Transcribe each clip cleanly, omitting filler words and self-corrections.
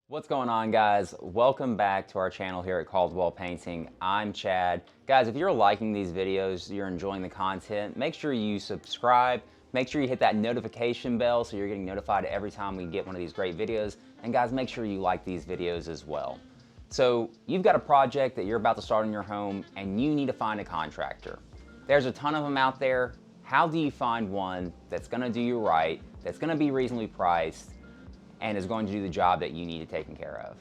What's going on, guys? Welcome back to our channel here at Caldwell Painting. I'm Chad. Guys, if you're liking these videos, you're enjoying the content, make sure you subscribe, make sure you hit that notification bell so you're getting notified every time we get one of these great videos. And guys, make sure you like these videos as well. So you've got a project that you're about to start in your home and you need to find a contractor. There's a ton of them out there. How do you find one that's gonna do you right, that's gonna be reasonably priced, and is going to do the job that you need taken care of?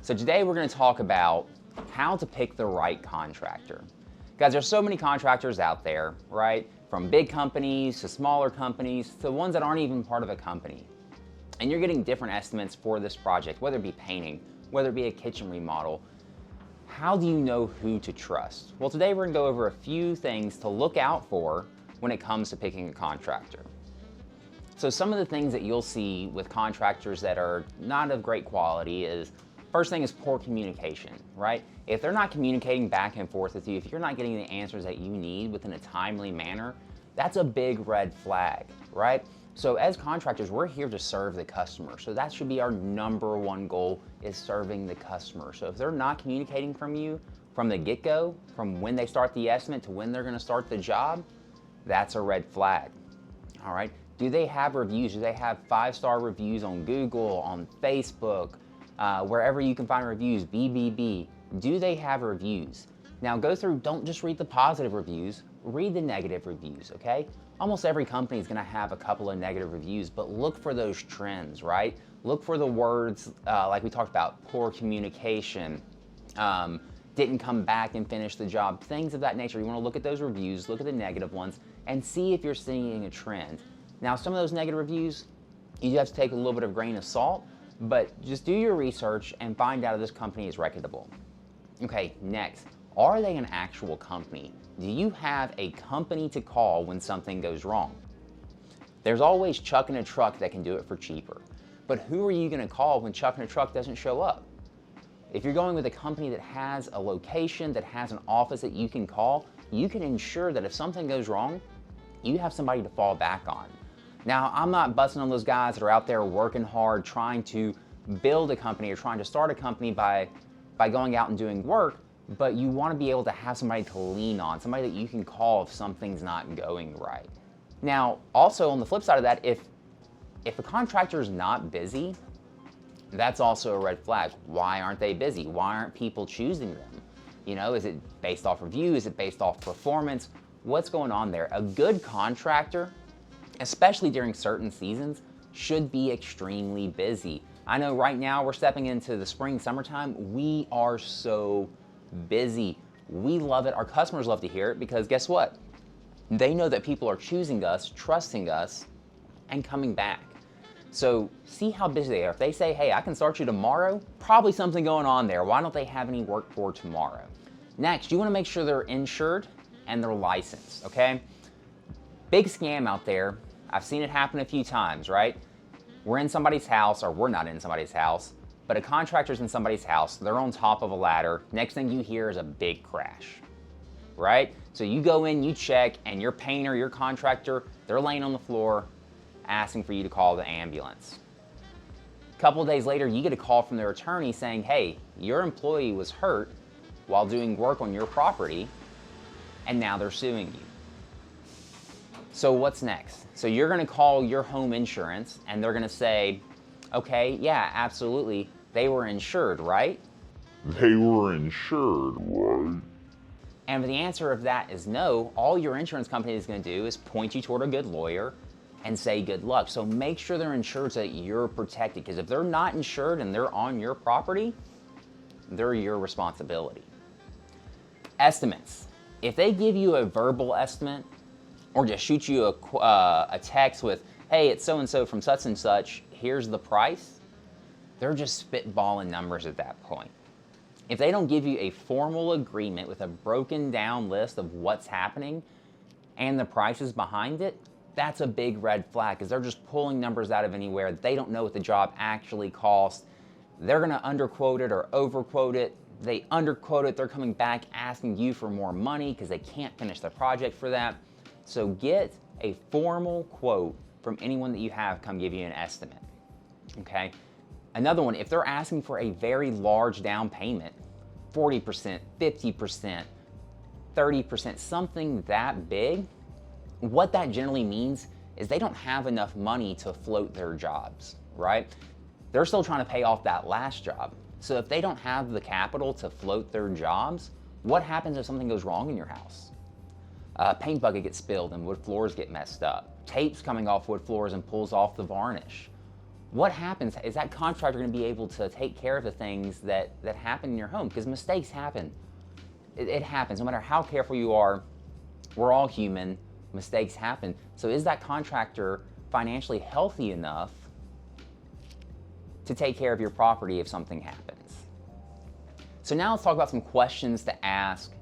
So today we're going to talk about how to pick the right contractor. Guys, there's so many contractors out there, right? From big companies to smaller companies to ones that aren't even part of a company. And you're getting different estimates for this project, whether it be painting, whether it be a kitchen remodel. How do you know who to trust? Well, today we're going to go over a few things to look out for when it comes to picking a contractor. So some of the things that you'll see with contractors that are not of great quality is, first thing is poor communication, right? If they're not communicating back and forth with you, if you're not getting the answers that you need within a timely manner, that's a big red flag, right? So as contractors, we're here to serve the customer. So that should be our number one goal, is serving the customer. So if they're not communicating from you from the get-go, from when they start the estimate to when they're gonna start the job, that's a red flag, all right? Do they have reviews? Do they have 5-star reviews on Google, on Facebook, wherever you can find reviews, BBB? Do they have reviews? Now go through, don't just read the positive reviews, read the negative reviews, okay? Almost every company is gonna have a couple of negative reviews, but look for those trends, right? Look for the words, like we talked about, poor communication, didn't come back and finish the job, things of that nature. You wanna look at those reviews, look at the negative ones, and see if you're seeing a trend. Now, some of those negative reviews, you have to take a little bit of grain of salt, but just do your research and find out if this company is reputable. Okay, next, are they an actual company? Do you have a company to call when something goes wrong? There's always Chuck in a truck that can do it for cheaper, but who are you gonna call when Chuck in a truck doesn't show up? If you're going with a company that has a location, that has an office that you can call, you can ensure that if something goes wrong, you have somebody to fall back on. Now, I'm not busting on those guys that are out there working hard, trying to build a company or trying to start a company by going out and doing work, but you want to be able to have somebody to lean on, somebody that you can call if something's not going right. Now, also on the flip side of that, if a contractor is not busy, that's also a red flag. Why aren't they busy? Why aren't people choosing them? You know, is it based off review? Is it based off performance? What's going on there? A good contractor, especially during certain seasons, should be extremely busy. I know right now we're stepping into the spring, summertime. We are so busy. We love it. Our customers love to hear it because guess what? They know that people are choosing us, trusting us, and coming back. So see how busy they are. If they say, hey, I can start you tomorrow, probably something going on there. Why don't they have any work for tomorrow? Next, you wanna make sure they're insured and they're licensed, okay? Big scam out there. I've seen it happen a few times, right? We're in somebody's house, or we're not in somebody's house, but a contractor's in somebody's house, they're on top of a ladder, next thing you hear is a big crash, right? So you go in, you check, and your painter, your contractor, they're laying on the floor asking for you to call the ambulance. A couple of days later, you get a call from their attorney saying, hey, your employee was hurt while doing work on your property, and now they're suing you. So what's next? So you're gonna call your home insurance and they're gonna say, okay, yeah, absolutely, they were insured, right? They were insured, right? And if the answer of that is no, all your insurance company is gonna do is point you toward a good lawyer and say good luck. So make sure they're insured so that you're protected, because if they're not insured and they're on your property, they're your responsibility. Estimates. If they give you a verbal estimate, or just shoot you a text with, hey, it's so-and-so from such and such, here's the price, they're just spitballing numbers at that point. If they don't give you a formal agreement with a broken down list of what's happening and the prices behind it, that's a big red flag, because they're just pulling numbers out of anywhere. They don't know what the job actually costs. They're gonna underquote it or overquote it. They underquote it, they're coming back asking you for more money because they can't finish the project for that. So get a formal quote from anyone that you have come give you an estimate, okay? Another one, if they're asking for a very large down payment, 40%, 50%, 30%, something that big, what that generally means is they don't have enough money to float their jobs, right? They're still trying to pay off that last job. So if they don't have the capital to float their jobs, what happens if something goes wrong in your house? A paint bucket gets spilled and wood floors get messed up. Tape's coming off wood floors and pulls off the varnish. What happens? Is that contractor going to be able to take care of the things that happen in your home? Because mistakes happen. It happens. No matter how careful you are, we're all human. Mistakes happen. So is that contractor financially healthy enough to take care of your property if something happens? So now let's talk about some questions to ask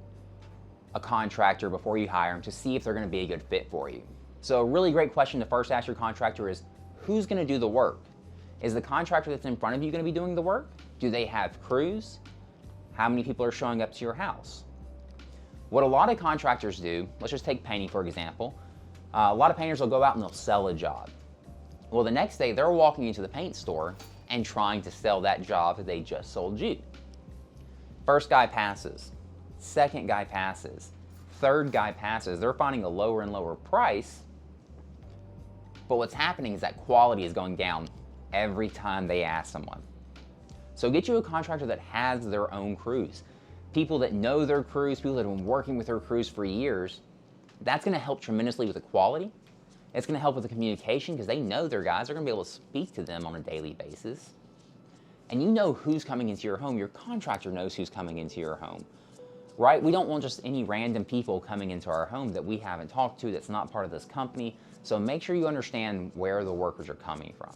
a contractor before you hire them to see if they're going to be a good fit for you. So a really great question to first ask your contractor is, who's going to do the work? Is the contractor that's in front of you going to be doing the work? Do they have crews? How many people are showing up to your house? What a lot of contractors do, let's just take painting for example. A lot of painters will go out and they'll sell a job. Well, the next day they're walking into the paint store and trying to sell that job that they just sold you. First guy passes, second guy passes, third guy passes. They're finding a lower and lower price, but what's happening is that quality is going down every time they ask someone. So get you a contractor that has their own crews. People that know their crews, people that have been working with their crews for years. That's gonna help tremendously with the quality. It's gonna help with the communication because they know their guys are gonna be able to speak to them on a daily basis. And you know who's coming into your home. Your contractor knows who's coming into your home, right? We don't want just any random people coming into our home that we haven't talked to, that's not part of this company. So make sure you understand where the workers are coming from.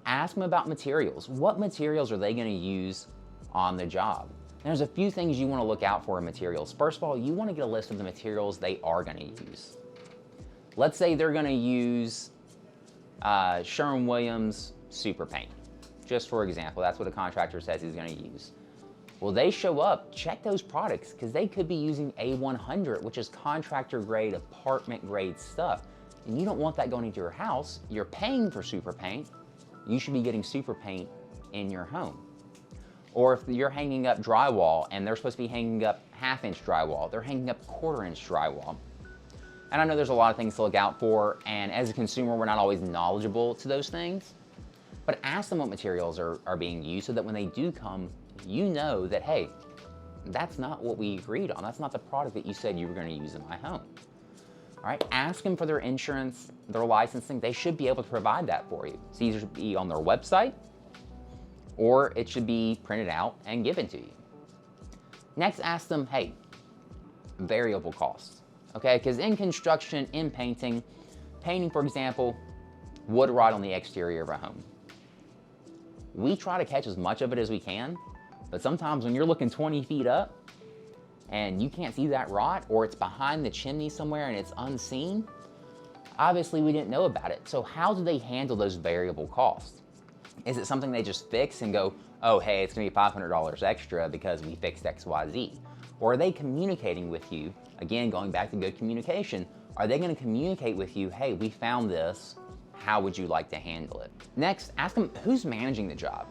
Ask them about materials. What materials are they gonna use on the job? And there's a few things you wanna look out for in materials. First of all, you wanna get a list of the materials they are gonna use. Let's say they're gonna use Sherwin-Williams Super Paint. Just for example, that's what a contractor says he's gonna use. Well, they show up, check those products because they could be using A100, which is contractor grade, apartment grade stuff. And you don't want that going into your house. You're paying for Super Paint. You should be getting Super Paint in your home. Or if you're hanging up drywall and they're supposed to be hanging up 1/2 inch drywall, they're hanging up 1/4 inch drywall. And I know there's a lot of things to look out for, and as a consumer, we're not always knowledgeable to those things, but ask them what materials are being used so that when they do come, you know that, hey, that's not what we agreed on. That's not the product that you said you were gonna use in my home. All right, ask them for their insurance, their licensing. They should be able to provide that for you. It's either should be on their website or it should be printed out and given to you. Next, ask them, hey, variable costs, okay? Because in construction, in painting, for example, wood rot on the exterior of a home. We try to catch as much of it as we can, but sometimes when you're looking 20 feet up, and you can't see that rot, or it's behind the chimney somewhere and it's unseen, obviously we didn't know about it. So how do they handle those variable costs? Is it something they just fix and go, oh, hey, it's gonna be $500 extra because we fixed X, Y, Z? Or are they communicating with you? Again, going back to good communication, are they gonna communicate with you, hey, we found this, how would you like to handle it? Next, ask them who's managing the job.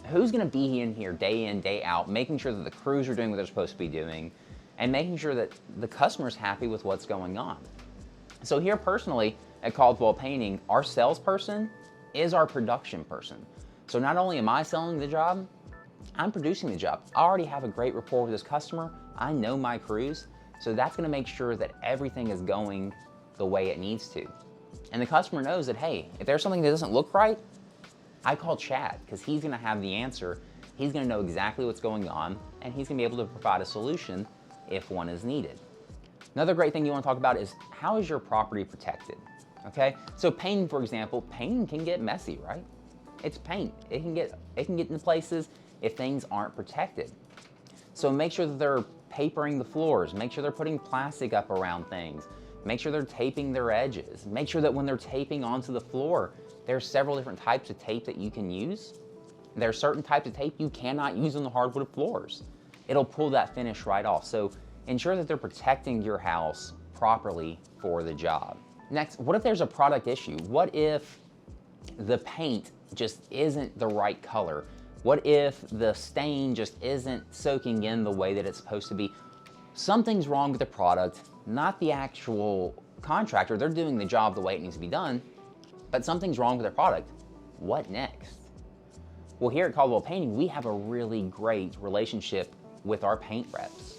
Who's gonna be in here day in, day out, making sure that the crews are doing what they're supposed to be doing and making sure that the customer's happy with what's going on. So here personally at Caldwell Painting, our salesperson is our production person. So not only am I selling the job, I'm producing the job. I already have a great rapport with this customer. I know my crews. So that's gonna make sure that everything is going the way it needs to. And the customer knows that, hey, if there's something that doesn't look right, I call Chad because he's gonna have the answer. He's gonna know exactly what's going on and he's gonna be able to provide a solution if one is needed. Another great thing you wanna talk about is how is your property protected, okay? So painting, for example, painting can get messy, right? It's paint. It can get into places if things aren't protected. So make sure that they're papering the floors, make sure they're putting plastic up around things, make sure they're taping their edges, make sure that when they're taping onto the floor, there's several different types of tape that you can use. There are certain types of tape you cannot use on the hardwood floors. It'll pull that finish right off. So ensure that they're protecting your house properly for the job. Next, what if there's a product issue? What if the paint just isn't the right color? What if the stain just isn't soaking in the way that it's supposed to be? Something's wrong with the product, not the actual contractor. They're doing the job the way it needs to be done, but something's wrong with their product. What next? Well, here at Caldwell Painting, we have a really great relationship with our paint reps.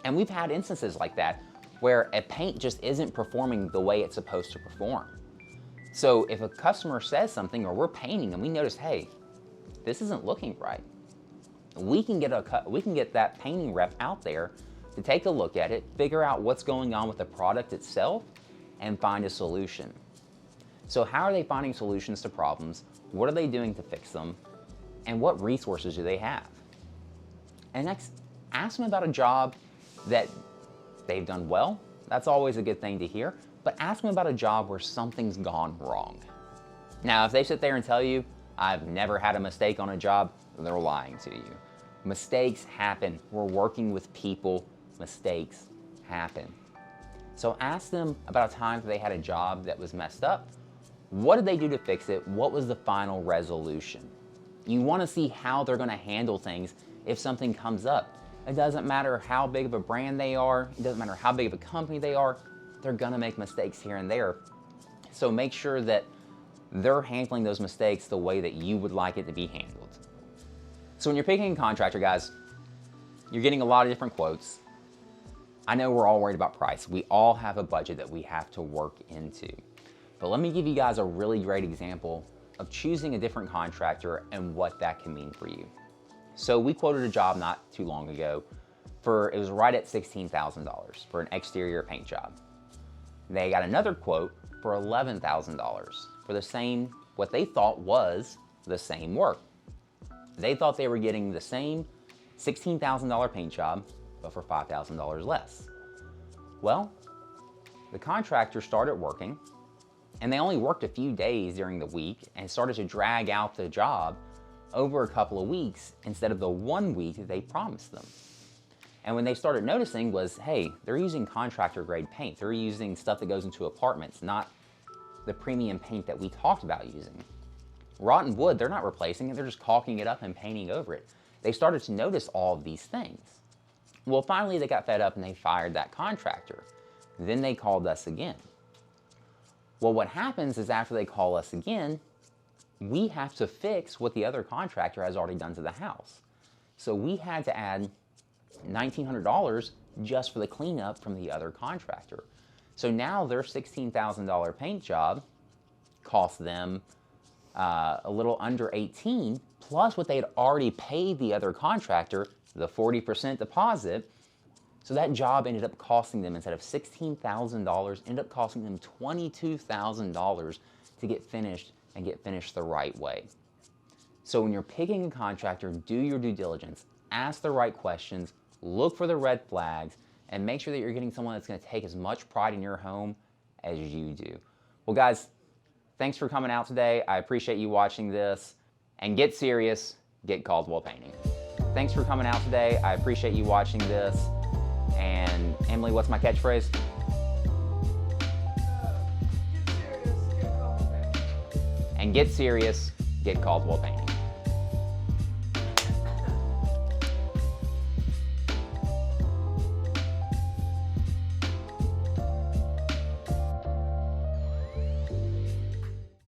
And we've had instances like that where a paint just isn't performing the way it's supposed to perform. So if a customer says something or we're painting and we notice, hey, this isn't looking right, we can get that painting rep out there to take a look at it, figure out what's going on with the product itself, and find a solution. So how are they finding solutions to problems? What are they doing to fix them? And what resources do they have? And next, ask them about a job that they've done well. That's always a good thing to hear. But ask them about a job where something's gone wrong. Now, if they sit there and tell you, I've never had a mistake on a job, they're lying to you. Mistakes happen. We're working with people. Mistakes happen. So ask them about a time that they had a job that was messed up. What did they do to fix it? What was the final resolution? You want to see how they're going to handle things if something comes up. It doesn't matter how big of a brand they are. It doesn't matter how big of a company they are. They're going to make mistakes here and there. So make sure that they're handling those mistakes the way that you would like it to be handled. So when you're picking a contractor, guys, you're getting a lot of different quotes. I know we're all worried about price. We all have a budget that we have to work into. But let me give you guys a really great example of choosing a different contractor and what that can mean for you. So we quoted a job not too long ago it was right at $16,000 for an exterior paint job. They got another quote for $11,000 for the same, what they thought was the same work. They thought they were getting the same $16,000 paint job, but for $5,000 less. Well, the contractor started working, and they only worked a few days during the week and started to drag out the job over a couple of weeks instead of the 1 week that they promised them. And when they started noticing was, hey, they're using contractor grade paint. They're using stuff that goes into apartments, not the premium paint that we talked about using. Rotten wood, they're not replacing it. They're just caulking it up and painting over it. They started to notice all of these things. Well, finally they got fed up and they fired that contractor. Then they called us again. Well, what happens is after they call us again, we have to fix what the other contractor has already done to the house. So we had to add $1,900 just for the cleanup from the other contractor. So now their $16,000 paint job cost them a little under $18,000, plus what they had already paid the other contractor, the 40% deposit. So that job ended up costing them, instead of $16,000, ended up costing them $22,000 to get finished and get finished the right way. So when you're picking a contractor, do your due diligence, ask the right questions, look for the red flags, and make sure that you're getting someone that's going to take as much pride in your home as you do. Well, guys, thanks for coming out today. I appreciate you watching this. And get serious, get Caldwell Painting. Thanks for coming out today. I appreciate you watching this. And Emily, what's my catchphrase? And get serious, get Caldwell Painting.